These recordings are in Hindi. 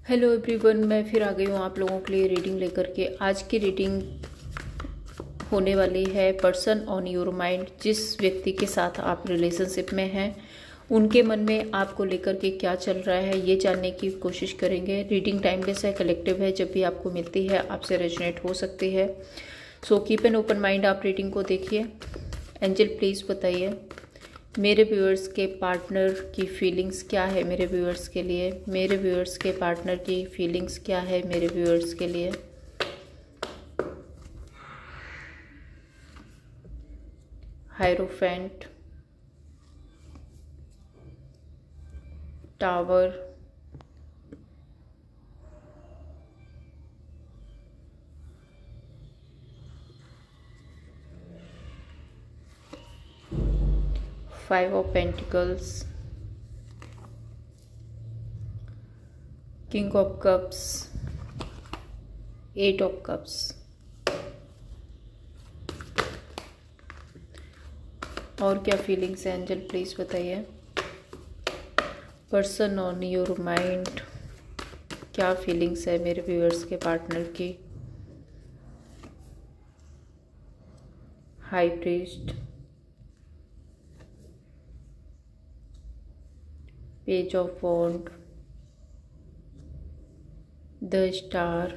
हेलो एवरीवन, मैं फिर आ गई हूँ आप लोगों के लिए रीडिंग लेकर के। आज की रीडिंग होने वाली है पर्सन ऑन योर माइंड। जिस व्यक्ति के साथ आप रिलेशनशिप में हैं उनके मन में आपको लेकर के क्या चल रहा है ये जानने की कोशिश करेंगे। रीडिंग टाइमलेस है, कलेक्टिव है, जब भी आपको मिलती है आपसे रेजोनेट हो सकती है। So keep an open mind, आप रीडिंग को देखिए। एंजल प्लीज़ बताइए मेरे व्यूअर्स के पार्टनर की फीलिंग्स क्या है मेरे व्यूअर्स के लिए। मेरे व्यूअर्स के पार्टनर की फीलिंग्स क्या है मेरे व्यूअर्स के लिए। Hierophant, tower, five of pentacles, king of cups, eight of cups. और क्या फीलिंग्स है एंजल प्लीज बताइए। पर्सन ऑन योर माइंड, क्या फीलिंग्स है मेरे व्यूअर्स के पार्टनर की। High priest, page of wand, the star,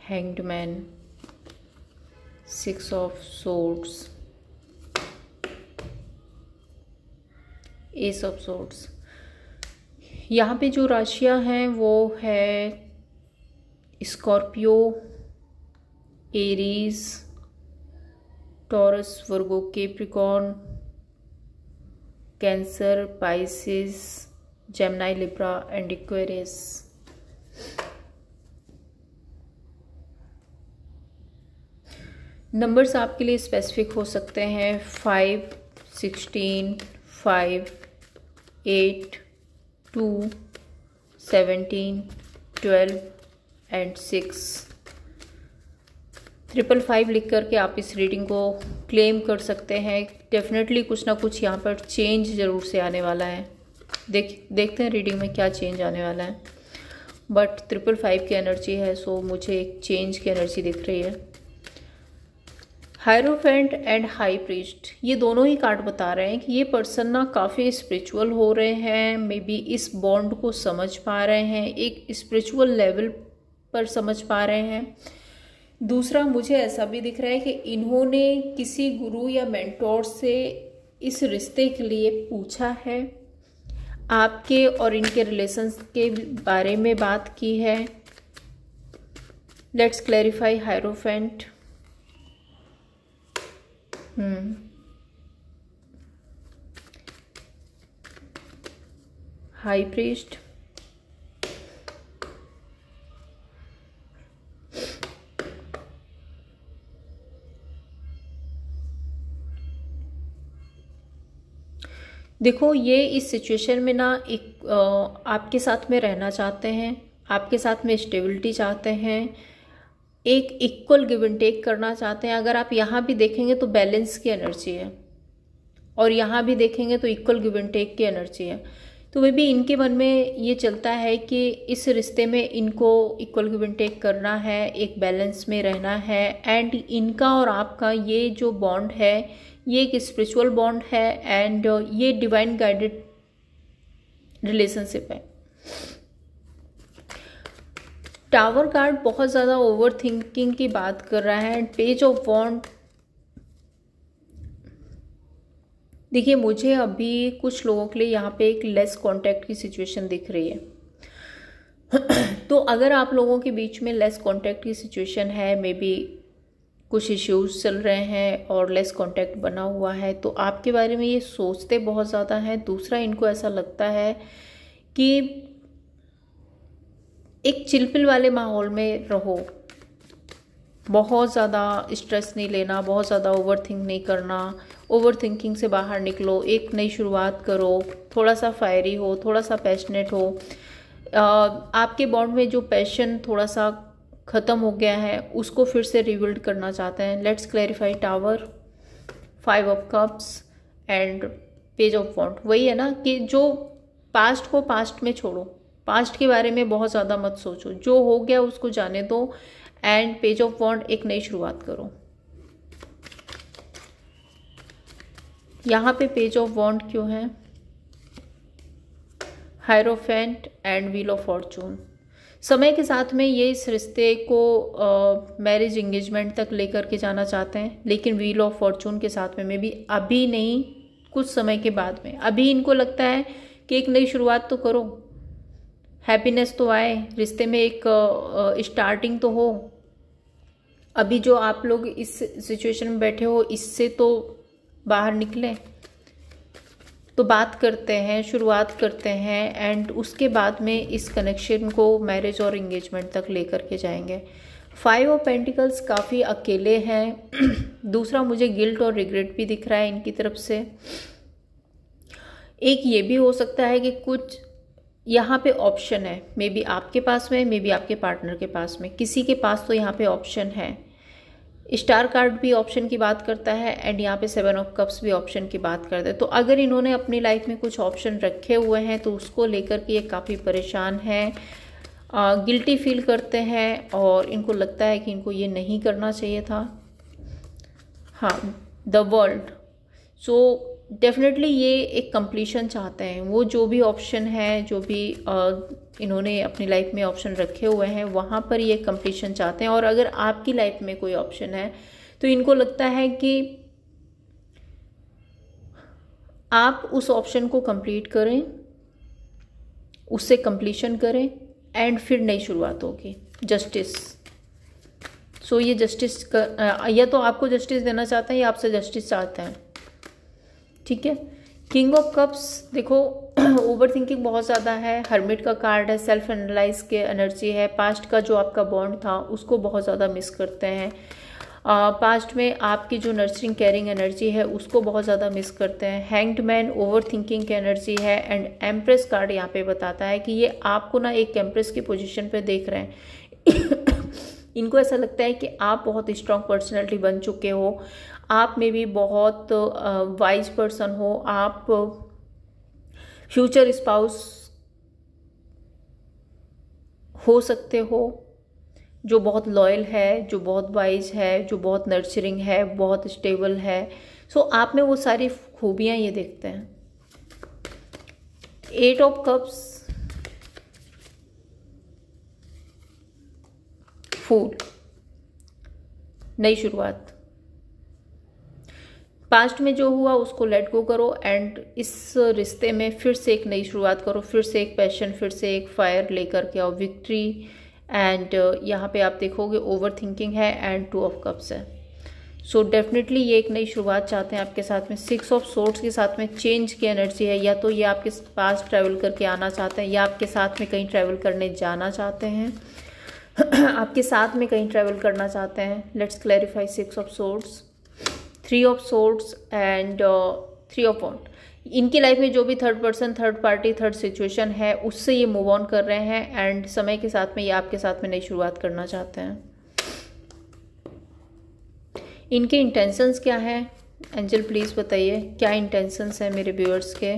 hanged man, six of swords, ace of swords. यहाँ पे जो राशियाँ हैं वो है Scorpio, Aries, Taurus, Virgo, Capricorn, Cancer, Pisces, Gemini, Libra and Aquarius. Numbers आपके लिए स्पेसिफिक हो सकते हैं 5, 16, 5, 8, 2, 17, 12 एंड 6। 555 लिख करके आप इस रीडिंग को क्लेम कर सकते हैं। डेफिनेटली कुछ ना कुछ यहाँ पर चेंज ज़रूर से आने वाला है। देखते हैं रीडिंग में क्या चेंज आने वाला है। बट 555 की एनर्जी है, सो मुझे एक चेंज की एनर्जी दिख रही है। हायरोफेंट एंड हाई प्रीस्ट, ये दोनों ही कार्ड बता रहे हैं कि ये पर्सन ना काफ़ी स्पिरिचुअल हो रहे हैं। मे बी इस बॉन्ड को समझ पा रहे हैं, एक स्पिरिचुअल लेवल पर समझ पा रहे हैं। दूसरा, मुझे ऐसा भी दिख रहा है कि इन्होंने किसी गुरु या मेंटोर से इस रिश्ते के लिए पूछा है, आपके और इनके रिलेशंस के बारे में बात की है। Let's clarify hierophant. High priest, देखो ये इस सिचुएशन में ना एक आपके साथ में रहना चाहते हैं, आपके साथ में स्टेबिलिटी चाहते हैं, एक इक्वल गिव एंड टेक करना चाहते हैं। अगर आप यहाँ भी देखेंगे तो बैलेंस की एनर्जी है और यहाँ भी देखेंगे तो इक्वल गिव एंड टेक की एनर्जी है। तो वे भी इनके मन में ये चलता है कि इस रिश्ते में इनको इक्वल गिव एंड टेक करना है, एक बैलेंस में रहना है। एंड इनका और आपका ये जो बॉन्ड है ये एक स्पिरिचुअल बॉन्ड है एंड ये डिवाइन गाइडेड रिलेशनशिप है। टावर कार्ड बहुत ज़्यादा ओवर थिंकिंग की बात कर रहा है। एंड पेज ऑफ वॉन्ड, देखिए मुझे अभी कुछ लोगों के लिए यहाँ पे एक लेस कांटेक्ट की सिचुएशन दिख रही है। तो अगर आप लोगों के बीच में लेस कांटेक्ट की सिचुएशन है, मे बी कुछ इश्यूज चल रहे हैं और लेस कांटेक्ट बना हुआ है, तो आपके बारे में ये सोचते बहुत ज़्यादा हैं। दूसरा, इनको ऐसा लगता है कि एक चिलपिल वाले माहौल में रहो, बहुत ज़्यादा स्ट्रेस नहीं लेना, बहुत ज़्यादा ओवर थिंक नहीं करना, ओवर थिंकिंग से बाहर निकलो, एक नई शुरुआत करो, थोड़ा सा फायरी हो, थोड़ा सा पैशनेट हो। आपके बॉन्ड में जो पैशन थोड़ा सा ख़त्म हो गया है उसको फिर से रिबिल्ड करना चाहते हैं। Let's clarify tower, 5 of cups and page of wand. वही है ना कि जो पास्ट को पास्ट में छोड़ो, पास्ट के बारे में बहुत ज़्यादा मत सोचो, जो हो गया उसको जाने दो एंड पेज ऑफ वॉन्ड, एक नई शुरुआत करो। यहाँ पे पेज ऑफ वॉन्ड क्यों है? Hierophant and wheel of Fortune. समय के साथ में ये इस रिश्ते को मैरिज एंगेजमेंट तक लेकर के जाना चाहते हैं, लेकिन व्हील ऑफ फॉर्चून के साथ में भी अभी नहीं, कुछ समय के बाद में। अभी इनको लगता है कि एक नई शुरुआत तो करो, हैप्पीनेस तो आए, रिश्ते में एक स्टार्टिंग तो हो। अभी जो आप लोग इस सिचुएशन में बैठे हो इससे तो बाहर निकलें, तो बात करते हैं, शुरुआत करते हैं एंड उसके बाद में इस कनेक्शन को मैरिज और एंगेजमेंट तक लेकर के जाएंगे। 5 ऑफ पेंटिकल्स काफ़ी अकेले हैं। दूसरा मुझे गिल्ट और रिग्रेट भी दिख रहा है इनकी तरफ से। एक ये भी हो सकता है कि कुछ यहाँ पे ऑप्शन है, मे बी आपके पास में, मे बी आपके पार्टनर के पास में, किसी के पास तो यहाँ पे ऑप्शन है। स्टार कार्ड भी ऑप्शन की बात करता है एंड यहाँ पे 7 ऑफ कप्स भी ऑप्शन की बात करता है। तो अगर इन्होंने अपनी लाइफ में कुछ ऑप्शन रखे हुए हैं तो उसको लेकर के ये काफ़ी परेशान हैं, गिल्टी फील करते हैं और इनको लगता है कि इनको ये नहीं करना चाहिए था। हाँ, द वर्ल्ड। सो डेफिनेटली ये एक कंप्लीशन चाहते हैं। वो जो भी ऑप्शन है, जो भी इन्होंने अपनी लाइफ में ऑप्शन रखे हुए हैं, वहाँ पर ये कंप्लीशन चाहते हैं। और अगर आपकी लाइफ में कोई ऑप्शन है तो इनको लगता है कि आप उस ऑप्शन को कंप्लीट करें, उससे कंप्लीशन करें एंड फिर नई शुरुआत होगी। जस्टिस। सो ये जस्टिस या तो आपको जस्टिस देना चाहते हैं या आपसे जस्टिस चाहते हैं, ठीक है। किंग ऑफ कप्स, देखो ओवर थिंकिंग बहुत ज़्यादा है। हर्मिट का कार्ड है, सेल्फ एनालाइज के एनर्जी है। पास्ट का जो आपका बॉन्ड था उसको बहुत ज़्यादा मिस करते हैं। पास्ट में आपकी जो नर्चरिंग केयरिंग एनर्जी है उसको बहुत ज़्यादा मिस करते हैं। हैंग्ड मैन ओवर थिंकिंग की एनर्जी है एंड एम्प्रेस कार्ड यहाँ पे बताता है कि ये आपको ना एक एम्प्रेस की पोजीशन पे देख रहे हैं। इनको ऐसा लगता है कि आप बहुत स्ट्रॉन्ग पर्सनैलिटी बन चुके हो, आप में भी बहुत वाइज पर्सन हो, आप फ्यूचर स्पाउस हो सकते हो, जो बहुत लॉयल है, जो बहुत वाइज है, जो बहुत नर्चरिंग है, बहुत स्टेबल है। सो आप में वो सारी खूबियाँ ये देखते हैं। 8 ऑफ कप्स, फूल, नई शुरुआत। पास्ट में जो हुआ उसको लेट गो करो एंड इस रिश्ते में फिर से एक नई शुरुआत करो, फिर से एक पैशन, फिर से एक फायर लेकर के आओ, विक्ट्री। एंड यहाँ पे आप देखोगे ओवर थिंकिंग है एंड 2 ऑफ कप्स है। सो डेफिनेटली ये एक नई शुरुआत चाहते हैं आपके साथ में। 6 ऑफ सोर्ड्स के साथ में चेंज की एनर्जी है, या तो ये आपके पास ट्रैवल करके आना चाहते हैं या आपके साथ में कहीं ट्रैवल करने जाना चाहते हैं। आपके साथ में कहीं ट्रैवल करना चाहते हैं। Let's clarify 6 of swords, 3 of swords and 3 of wand. इनकी लाइफ में जो भी third person, third party, third situation है उससे ये मूव ऑन कर रहे हैं एंड समय के साथ में ये आपके साथ में नई शुरुआत करना चाहते हैं। इनके इंटेंशंस क्या हैं? एंजल प्लीज़ बताइए क्या इंटेंशंस है मेरे व्यूअर्स के,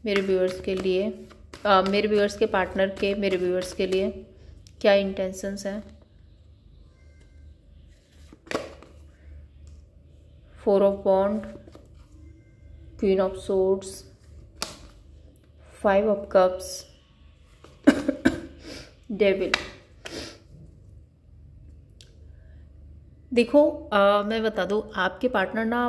मेरे व्यूअर्स के लिए, मेरे व्यूअर्स के पार्टनर के, मेरे व्यूअर्स के लिए क्या इंटेंशंस हैं? 4 of wand, queen of swords, 5 of cups, devil. देखो मैं बता दूं, आपके पार्टनर ना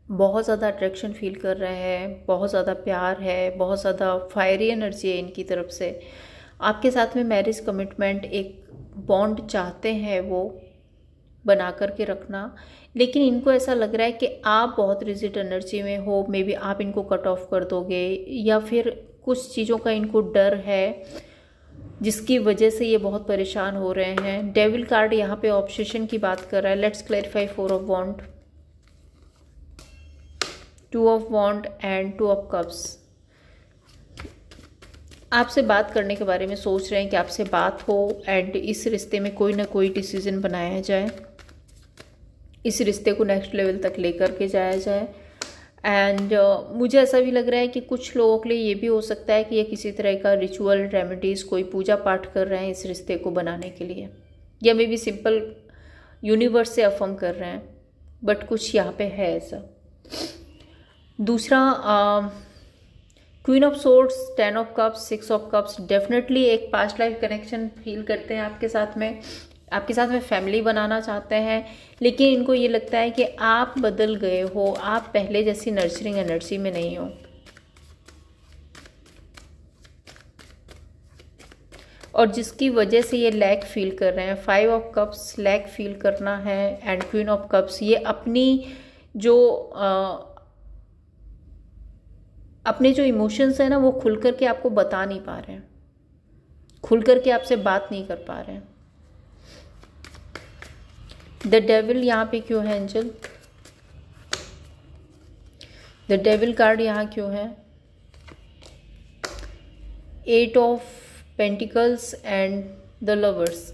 बहुत ज़्यादा अट्रैक्शन फील कर रहे हैं, बहुत ज़्यादा प्यार है, बहुत ज़्यादा फायरी एनर्जी है इनकी तरफ से। आपके साथ में मैरिज कमिटमेंट, एक बॉन्ड चाहते हैं वो बना कर के रखना, लेकिन इनको ऐसा लग रहा है कि आप बहुत रिजिड एनर्जी में हो। मे बी आप इनको कट ऑफ कर दोगे या फिर कुछ चीज़ों का इनको डर है जिसकी वजह से ये बहुत परेशान हो रहे हैं। डेविल कार्ड यहाँ पे ऑब्सेशन की बात कर रहा है। Let's clarify 4 of wand, 2 of wand and 2 of cups. आपसे बात करने के बारे में सोच रहे हैं कि आपसे बात हो एंड इस रिश्ते में कोई ना कोई डिसीजन बनाया जाए, इस रिश्ते को नेक्स्ट लेवल तक लेकर के जाया जाए एंड मुझे ऐसा भी लग रहा है कि कुछ लोगों के लिए ये भी हो सकता है कि ये किसी तरह का रिचुअल रेमेडीज़ कोई पूजा पाठ कर रहे हैं इस रिश्ते को बनाने के लिए, या मे भी सिंपल यूनिवर्स से अफर्म कर रहे हैं, बट कुछ यहाँ पे है ऐसा। दूसरा queen of swords, 10 of cups, 6 of cups, definitely एक पास्ट लाइफ कनेक्शन फील करते हैं आपके साथ में फैमिली बनाना चाहते हैं, लेकिन इनको ये लगता है कि आप बदल गए हो, आप पहले जैसी नर्चरिंग एनर्जी में नहीं हो, और जिसकी वजह से ये लैक फील कर रहे हैं। 5 ऑफ कप्स, लैक फील करना है, एंड क्वीन ऑफ कप्स, ये अपने जो इमोशंस है ना वो खुल करके आपको बता नहीं पा रहे हैं, खुल करके आपसे बात नहीं कर पा रहे हैं। द डेविल यहाँ पे क्यों है एंजल? द डेविल कार्ड यहाँ क्यों है? 8 of pentacles and the lovers.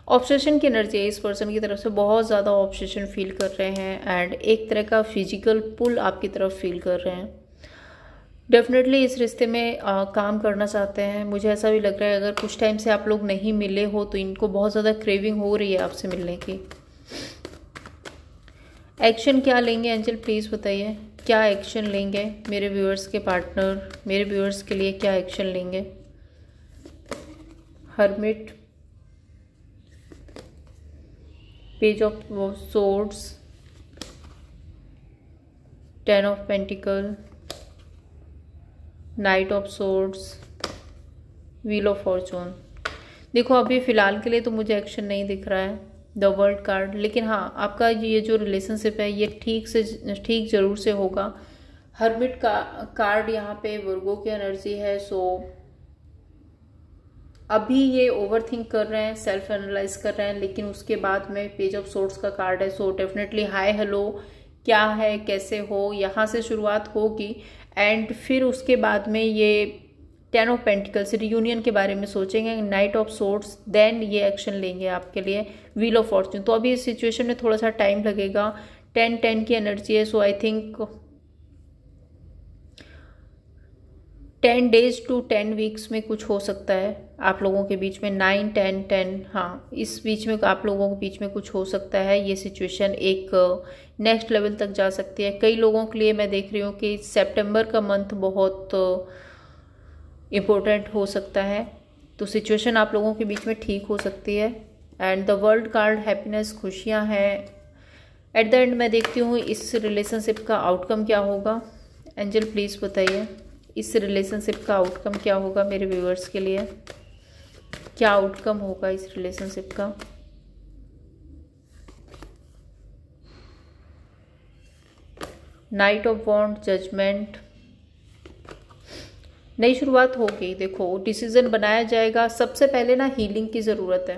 Obsession की एनर्जी है इस पर्सन की तरफ से, बहुत ज़्यादा ऑब्सेशन फील कर रहे हैं, एंड एक तरह का फिजिकल पुल आपकी तरफ फील कर रहे हैं। डेफिनेटली इस रिश्ते में काम करना चाहते हैं। मुझे ऐसा भी लग रहा है अगर कुछ टाइम से आप लोग नहीं मिले हो तो इनको बहुत ज़्यादा क्रेविंग हो रही है आपसे मिलने की। एक्शन क्या लेंगे एंजल, प्लीज़ बताइए, क्या एक्शन लेंगे मेरे व्यूअर्स के पार्टनर, मेरे व्यूअर्स के लिए क्या एक्शन लेंगे? Hermit, page of swords, 10 of pentacle, night of swords, wheel of Fortune. देखो अभी फ़िलहाल के लिए तो मुझे एक्शन नहीं दिख रहा है, द वर्ल्ड कार्ड, लेकिन हाँ आपका ये जो रिलेशनशिप है ये ठीक ज़रूर से होगा। हर्मिट का कार्ड यहाँ पे वर्गो की एनर्जी है, सो अभी ये ओवरथिंक कर रहे हैं, सेल्फ एनालाइज कर रहे हैं, लेकिन उसके बाद में पेज ऑफ सोर्ड्स का कार्ड है, सो डेफिनेटली हाय हेलो क्या है, कैसे हो, यहाँ से शुरुआत होगी, एंड फिर उसके बाद में ये 10 ऑफ पेंटिकल्स रियूनियन के बारे में सोचेंगे, नाइट ऑफ सोर्ड्स, देन ये एक्शन लेंगे आपके लिए, व्हील ऑफ फॉर्चून। तो अभी इस सिचुएशन में थोड़ा सा टाइम लगेगा, 10-10 की एनर्जी है, सो I think 10 days to 10 weeks में कुछ हो सकता है आप लोगों के बीच में, 9, 10, 10, हाँ इस बीच में आप लोगों के बीच में कुछ हो सकता है। ये सिचुएशन एक नेक्स्ट लेवल तक जा सकती है। कई लोगों के लिए मैं देख रही हूँ कि सितंबर का मंथ बहुत इम्पोर्टेंट हो सकता है, तो सिचुएशन आप लोगों के बीच में ठीक हो सकती है। And the world card, happiness, खुशियाँ हैं। एट द एंड मैं देखती हूँ इस रिलेशनशिप का आउटकम क्या होगा। एंजल प्लीज़ बताइए इस रिलेशनशिप का आउटकम क्या होगा मेरे व्यूअर्स के लिए, क्या आउटकम होगा इस रिलेशनशिप का। नाइट ऑफ वॉन्ड, जजमेंट, नई शुरुआत होगी। देखो डिसीजन बनाया जाएगा। सबसे पहले ना हीलिंग की ज़रूरत है,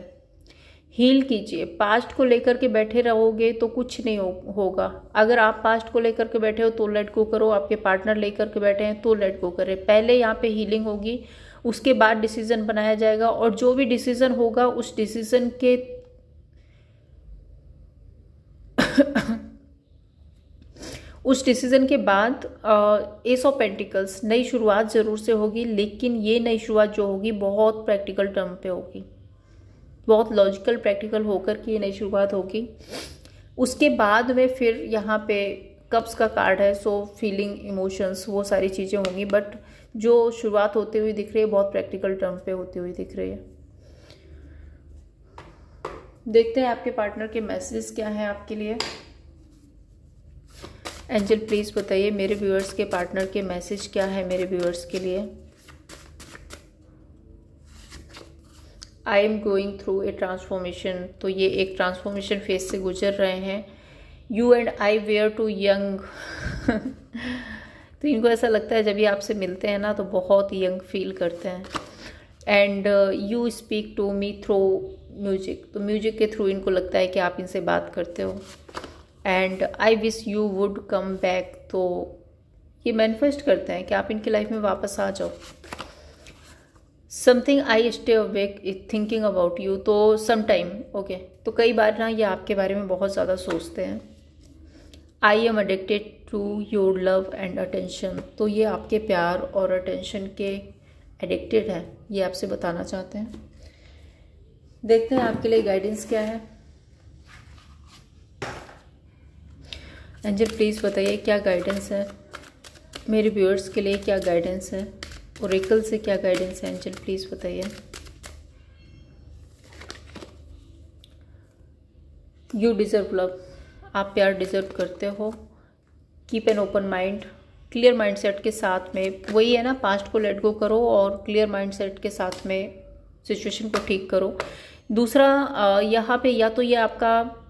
हील कीजिए। पास्ट को लेकर के बैठे रहोगे तो कुछ नहीं होगा। अगर आप पास्ट को लेकर के बैठे हो तो लेट गो करो, आपके पार्टनर लेकर के बैठे हैं तो लेट गो करें। पहले यहाँ पे हीलिंग होगी, उसके बाद डिसीजन बनाया जाएगा, और जो भी डिसीजन होगा उस डिसीजन के के बाद एस ऑफ पेंटिकल्स, नई शुरुआत ज़रूर से होगी, लेकिन ये नई शुरुआत जो होगी बहुत प्रैक्टिकल टर्म पे होगी, बहुत लॉजिकल प्रैक्टिकल होकर की ये नई शुरुआत होगी। उसके बाद में फिर यहाँ पे कप्स का कार्ड है, सो फीलिंग, इमोशंस, वो सारी चीज़ें होंगी, बट जो शुरुआत होती हुई दिख रही है बहुत प्रैक्टिकल टर्म पे होती हुई दिख रही है। देखते हैं आपके पार्टनर के मैसेज क्या हैं आपके लिए। एंजल प्लीज़ बताइए मेरे व्यूअर्स के पार्टनर के मैसेज क्या है मेरे व्यूअर्स के लिए। I am going through a transformation, तो ये एक ट्रांसफॉर्मेशन फेज से गुजर रहे हैं। You and I were too young तो इनको ऐसा लगता है जब ये आपसे मिलते हैं ना तो बहुत यंग फील करते हैं। And you speak to me through music, तो म्यूजिक के थ्रू इनको लगता है कि आप इनसे बात करते हो। And I wish you would come back, तो ये मैनिफेस्ट करते हैं कि आप इनकी लाइफ में वापस आ जाओ। Something I stay awake thinking about you, तो सम टाइम, ओके, तो कई बार ना ये आपके बारे में बहुत ज़्यादा सोचते हैं। I am addicted to your love and attention, तो ये आपके प्यार और अटेंशन के एडिक्टेड है, ये आपसे बताना चाहते हैं। देखते हैं आपके लिए गाइडेंस क्या है। एंजल प्लीज़ बताइए क्या गाइडेंस है मेरे व्यूअर्स के लिए, क्या गाइडेंस है, ओरेकल से क्या गाइडेंस है। एंजल प्लीज़ बताइए। यू डिज़र्व लव, आप प्यार डिज़र्व करते हो। Keep an open mind, clear mindset के साथ में, वही है ना, पास्ट को लेट गो करो और क्लियर माइंडसेट के साथ में सिचुएशन को ठीक करो। दूसरा यहाँ पे या तो ये आपका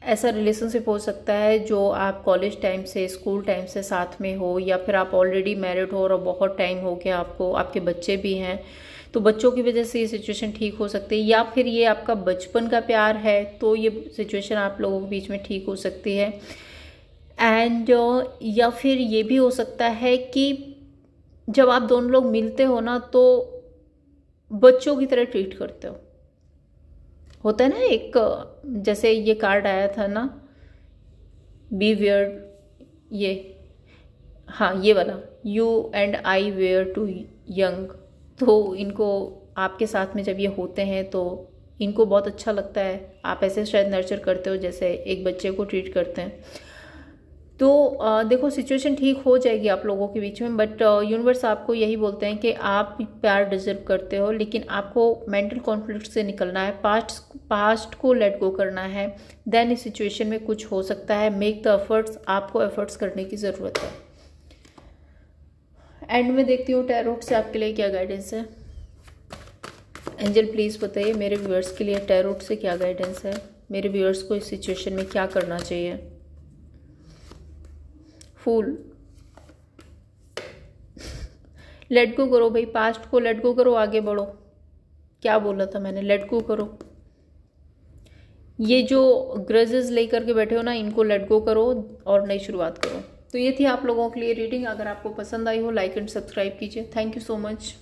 ऐसा रिलेशनशिप हो सकता है जो आप कॉलेज टाइम से, स्कूल टाइम से साथ में हो, या फिर आप ऑलरेडी मैरिड हो और बहुत टाइम हो गया आपको, आपके बच्चे भी हैं, तो बच्चों की वजह से ये सिचुएशन ठीक हो सकती है। या फिर ये आपका बचपन का प्यार है तो ये सिचुएशन आप लोगों के बीच में ठीक हो सकती है। एंड या फिर ये भी हो सकता है कि जब आप दोनों लोग मिलते हो ना तो बच्चों की तरह ट्रीट करते हो। होता है ना एक, जैसे ये कार्ड आया था ना, बी वेयर, ये, हाँ ये वाला, you and I were too young, तो इनको आपके साथ में जब ये होते हैं तो इनको बहुत अच्छा लगता है। आप ऐसे शायद नर्चर करते हो जैसे एक बच्चे को ट्रीट करते हैं। तो देखो सिचुएशन ठीक हो जाएगी आप लोगों के बीच में, बट यूनिवर्स आपको यही बोलते हैं कि आप प्यार डिजर्व करते हो, लेकिन आपको मेंटल कॉन्फ्लिक्ट से निकलना है, पास्ट को लेट गो करना है, देन इस सिचुएशन में कुछ हो सकता है। मेक द एफर्ट्स, आपको एफर्ट्स करने की ज़रूरत है। एंड में देखती हूँ टैरोट से आपके लिए क्या गाइडेंस है। एंजल प्लीज़ बताइए मेरे व्यूअर्स के लिए टैरोट से क्या गाइडेंस है, मेरे व्यूअर्स को इस सिचुएशन में क्या करना चाहिए। फूल, लेट गो करो भाई, पास्ट को लेट गो करो, आगे बढ़ो। क्या बोला था मैंने, लेट गो करो। ये जो ग्रजेस लेकर के बैठे हो ना, इनको लेट गो करो और नई शुरुआत करो। तो ये थी आप लोगों के लिए रीडिंग। अगर आपको पसंद आई हो लाइक एंड सब्सक्राइब कीजिए। Thank you so much.